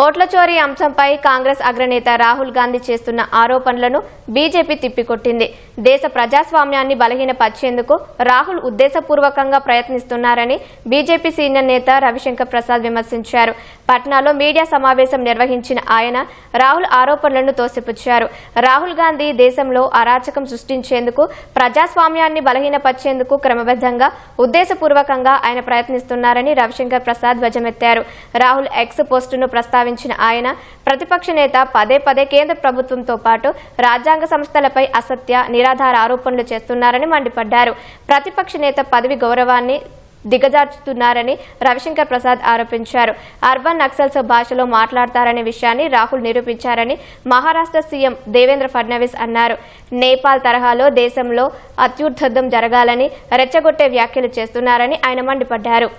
ఓట్ల చోరీ అంశంపై కాంగ్రెస్ అగ్రనేత రాహుల్ గాంధీ చేస్తున్న ఆరోపణలను బీజేపీ తిప్పికొట్టింది. దేశ ప్రజాస్వామ్యాన్ని బలహీనపరిచేందుకు రాహుల్ ఉద్దేశపూర్వకంగా ప్రయత్నిస్తున్నారని బీజేపీ సీనియర్ నేత రవిశంకర్ ప్రసాద్ విమర్శించారు. పట్నాలో మీడియా సమావేశం నిర్వహించిన ఆయన రాహుల్ ఆరోపణలను తోసిపుచ్చారు. రాహుల్ గాంధీ దేశంలో అరాచకం సృష్టించేందుకు, ప్రజాస్వామ్యాన్ని బలహీనపరిచేందుకు క్రమబద్ధంగా ఉద్దేశపూర్వకంగా ఆయన ప్రయత్నిస్తున్నారని రవిశంకర్ ప్రసాద్ ధ్వజమెత్తారు. రాహుల్ ఎక్స్ పోస్టును ప్రస్తావించిన ఆయన ప్రతిపక్ష నేత పదే పదే కేంద్ర ప్రభుత్వంతో పాటు రాజ్యాంగ సంస్థలపై అసత్య, నిరాధార ఆరోపణలు చేస్తున్నారని మండిపడ్డారు. ప్రతిపక్ష నేత పదవి గౌరవాన్ని దిగజార్చుతున్నారని రవిశంకర్ ప్రసాద్ ఆరోపించారు. అర్బన్ నక్సల్స్ భాషలో మాట్లాడతారనే విషయాన్ని రాహుల్ నిరూపించారని మహారాష్ట్ర సీఎం దేవేంద్ర ఫడ్నవీస్ అన్నారు. నేపాల్ తరహాలో దేశంలో అత్యుద్ధం జరగాలని రెచ్చగొట్టే వ్యాఖ్యలు చేస్తున్నారని ఆయన మండిపడ్డారు.